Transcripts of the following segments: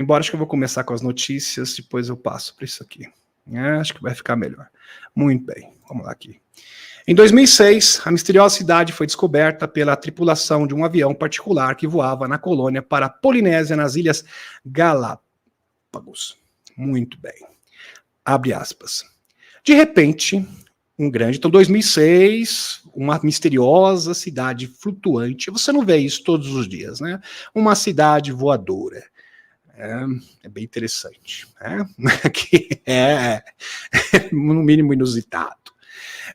Embora acho que eu vou começar com as notícias, depois eu passo para isso aqui. Acho que vai ficar melhor. Muito bem, vamos lá aqui. Em 2006, a misteriosa cidade foi descoberta pela tripulação de um avião particular que voava na colônia para a Polinésia, nas Ilhas Galápagos. Muito bem. Abre aspas. De repente, então 2006, uma misteriosa cidade flutuante. Você não vê isso todos os dias, né? Uma cidade voadora. É bem interessante, né? Aqui no mínimo inusitado.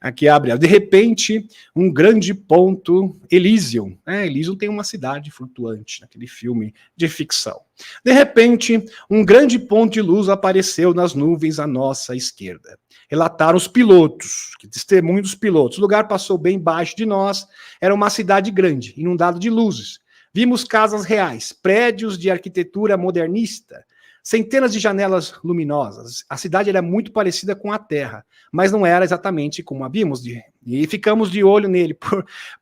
Aqui abre, de repente, um grande ponto, Elysium. Elysium tem uma cidade flutuante, naquele filme de ficção. De repente, um grande ponto de luz apareceu nas nuvens à nossa esquerda. Relataram os pilotos, que testemunho dos pilotos. O lugar passou bem baixo de nós, era uma cidade grande, inundada de luzes. Vimos casas reais, prédios de arquitetura modernista, centenas de janelas luminosas. A cidade era muito parecida com a Terra, mas não era exatamente como a vimos. E ficamos de olho nele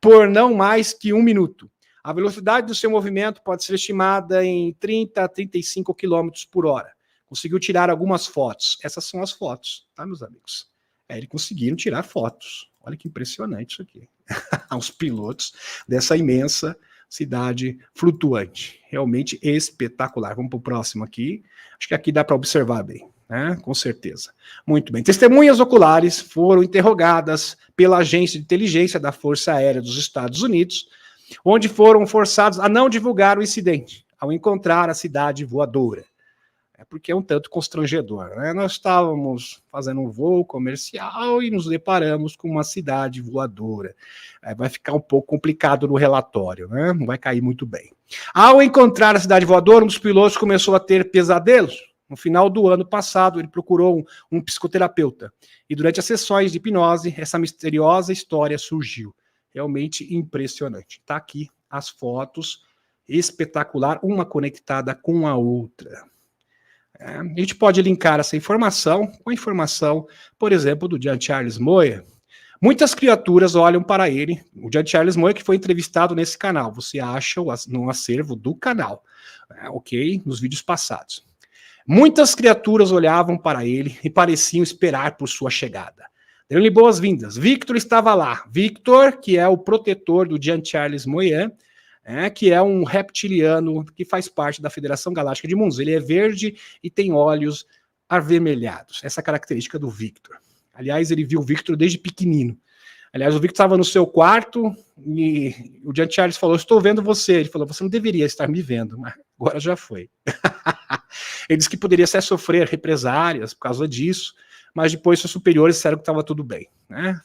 por não mais que 1 minuto. A velocidade do seu movimento pode ser estimada em 30 a 35 km por hora. Conseguiu tirar algumas fotos. Essas são as fotos, tá, meus amigos? Eles conseguiram tirar fotos. Olha que impressionante isso aqui. Os pilotos dessa imensa cidade flutuante. Realmente espetacular. Vamos para o próximo aqui. Acho que aqui dá para observar bem, né? Com certeza. Muito bem. Testemunhas oculares foram interrogadas pela agência de inteligência da Força Aérea dos Estados Unidos, onde foram forçados a não divulgar o incidente, ao encontrar a cidade voadora. Porque é um tanto constrangedor, né? Nós estávamos fazendo um voo comercial e nos deparamos com uma cidade voadora. Vai ficar um pouco complicado no relatório, né? Não vai cair muito bem. Ao encontrar a cidade voadora, um dos pilotos começou a ter pesadelos. No final do ano passado, ele procurou um psicoterapeuta. E durante as sessões de hipnose, essa misteriosa história surgiu. Realmente impressionante. Está aqui as fotos, espetacular, uma conectada com a outra. A gente pode linkar essa informação com a informação, por exemplo, do Jean Charles Moya. Muitas criaturas olham para ele, o Jean Charles Moya, que foi entrevistado nesse canal. Você acha no acervo do canal, ok? Nos vídeos passados. Muitas criaturas olhavam para ele e pareciam esperar por sua chegada. Deram-lhe boas-vindas. Victor estava lá. Victor, que é o protetor do Jean Charles Moya, que é um reptiliano que faz parte da Federação Galáctica de Mundos. Ele é verde e tem olhos avermelhados. Essa é a característica do Victor. Aliás, ele viu o Victor desde pequenino. Aliás, o Victor estava no seu quarto e o Jean Charles falou, estou vendo você. Ele falou, você não deveria estar me vendo, mas agora já foi. Ele disse que poderia até sofrer represárias por causa disso, mas depois seus superiores disseram que estava tudo bem.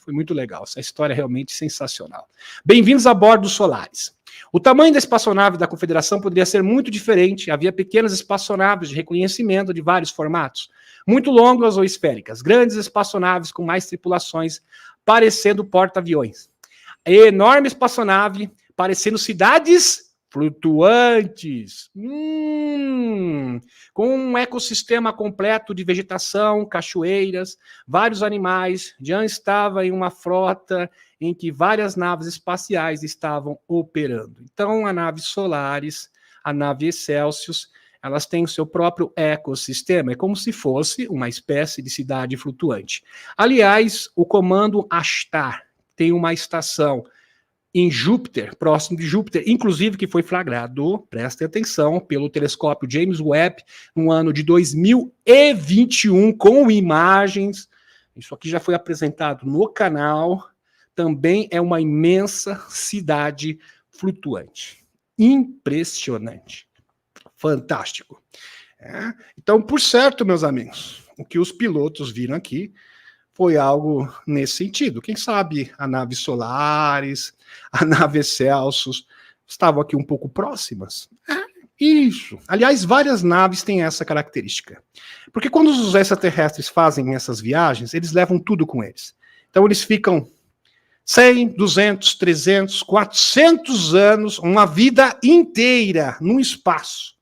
Foi muito legal, essa história é realmente sensacional. Bem-vindos a bordo dos Solaris. O tamanho da espaçonave da Confederação poderia ser muito diferente, havia pequenas espaçonaves de reconhecimento de vários formatos, muito longas ou esféricas, grandes espaçonaves com mais tripulações, parecendo porta-aviões. A enorme espaçonave, parecendo cidades flutuantes, com um ecossistema completo de vegetação, cachoeiras, vários animais. Jean estava em uma frota em que várias naves espaciais estavam operando. Então, a nave Solaris, a nave Excelsius, elas têm o seu próprio ecossistema, é como se fosse uma espécie de cidade flutuante. Aliás, o comando Ashtar tem uma estação em Júpiter, próximo de Júpiter, inclusive que foi flagrado, prestem atenção, pelo telescópio James Webb, no ano de 2021, com imagens. Isso aqui já foi apresentado no canal. Também é uma imensa cidade flutuante. Impressionante. Fantástico. Então, por certo, meus amigos, o que os pilotos viram aqui foi algo nesse sentido. Quem sabe a nave Solaris, a nave Excelsius estavam aqui um pouco próximas. Isso. Aliás, várias naves têm essa característica. Porque quando os extraterrestres fazem essas viagens, eles levam tudo com eles. Então eles ficam 100, 200, 300, 400 anos, uma vida inteira no espaço.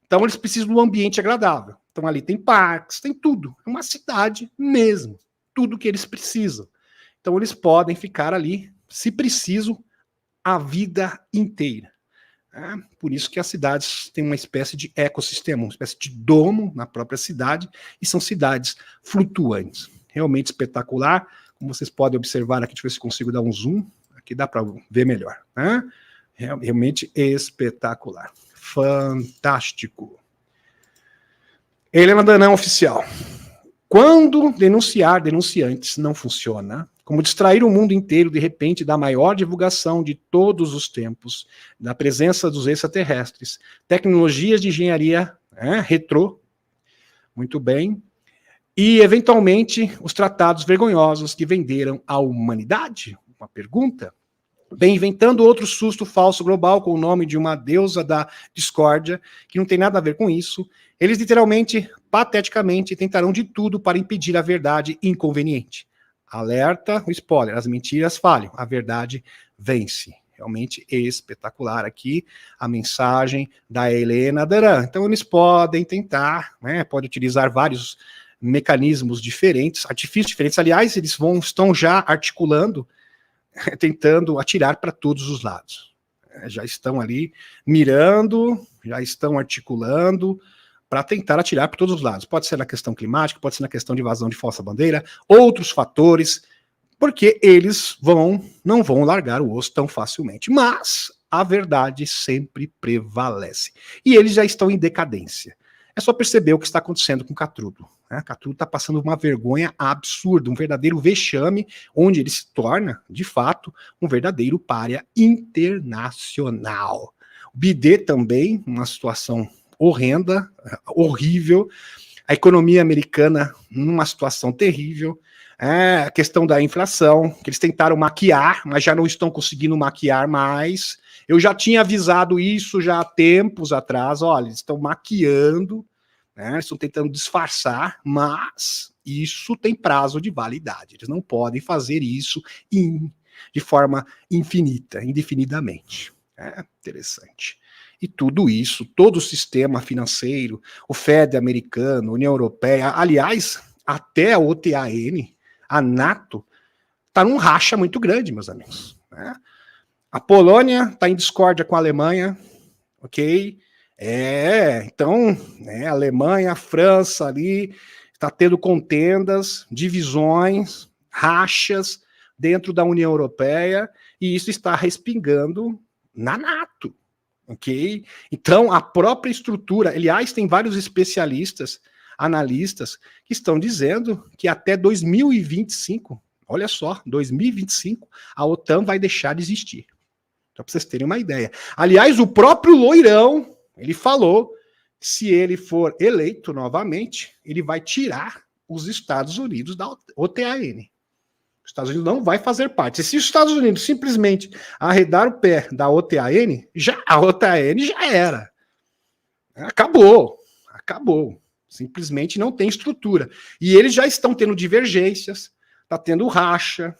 Então eles precisam de um ambiente agradável. Então ali tem parques, tem tudo. É uma cidade mesmo. Tudo que eles precisam. Então eles podem ficar ali, se preciso, a vida inteira. Por isso que as cidades têm uma espécie de ecossistema, uma espécie de domo na própria cidade, e são cidades flutuantes. Realmente espetacular, como vocês podem observar aqui, deixa eu ver se consigo dar um zoom, aqui dá para ver melhor. Né? Realmente espetacular. Fantástico. Helena Danão, oficial. Quando denunciar denunciantes não funciona, como distrair o mundo inteiro de repente da maior divulgação de todos os tempos, da presença dos extraterrestres, tecnologias de engenharia retrô, muito bem, e eventualmente os tratados vergonhosos que venderam a humanidade? Uma pergunta. Bem, inventando outro susto falso global com o nome de uma deusa da discórdia, que não tem nada a ver com isso, eles literalmente, pateticamente, tentarão de tudo para impedir a verdade inconveniente. Alerta, o spoiler, as mentiras falham, a verdade vence. Realmente espetacular aqui a mensagem da Helena Daran. Então eles podem tentar, pode utilizar vários mecanismos diferentes, artifícios diferentes. Aliás, eles estão já articulando, tentando atirar para todos os lados. Já estão ali mirando, já estão articulando para tentar atirar para todos os lados. Pode ser na questão climática, pode ser na questão de invasão de falsa bandeira, outros fatores, porque eles não vão largar o osso tão facilmente. Mas a verdade sempre prevalece. E eles já estão em decadência. É só perceber o que está acontecendo com o Catrudo. Catrudo está passando uma vergonha absurda, um verdadeiro vexame, onde ele se torna, de fato, um verdadeiro pária internacional. O Bidet também, uma situação horrenda, horrível. A economia americana numa situação terrível. A questão da inflação, que eles tentaram maquiar, mas já não estão conseguindo maquiar mais. Eu já tinha avisado isso já há tempos atrás. Olha, eles estão maquiando, eles estão tentando disfarçar, mas isso tem prazo de validade. Eles não podem fazer isso de forma infinita, indefinidamente. Interessante. E tudo isso, todo o sistema financeiro, o Fed americano, União Europeia, aliás, até a OTAN, a NATO, está num racha muito grande, meus amigos. A Polônia está em discórdia com a Alemanha, ok? Então, a Alemanha, a França ali, está tendo contendas, divisões, rachas dentro da União Europeia, e isso está respingando na NATO. Ok? Então, a própria estrutura, aliás, tem vários especialistas, analistas, que estão dizendo que até 2025, olha só, 2025, a OTAN vai deixar de existir. Só para vocês terem uma ideia. Aliás, o próprio Loirão, ele falou que se ele for eleito novamente, ele vai tirar os Estados Unidos da OTAN. Os Estados Unidos não vai fazer parte. E se os Estados Unidos simplesmente arredar o pé da OTAN, a OTAN já era. Acabou. Simplesmente não tem estrutura. E eles já estão tendo divergências, está tendo racha,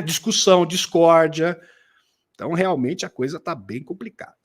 discussão, discórdia. Então, realmente, a coisa está bem complicada.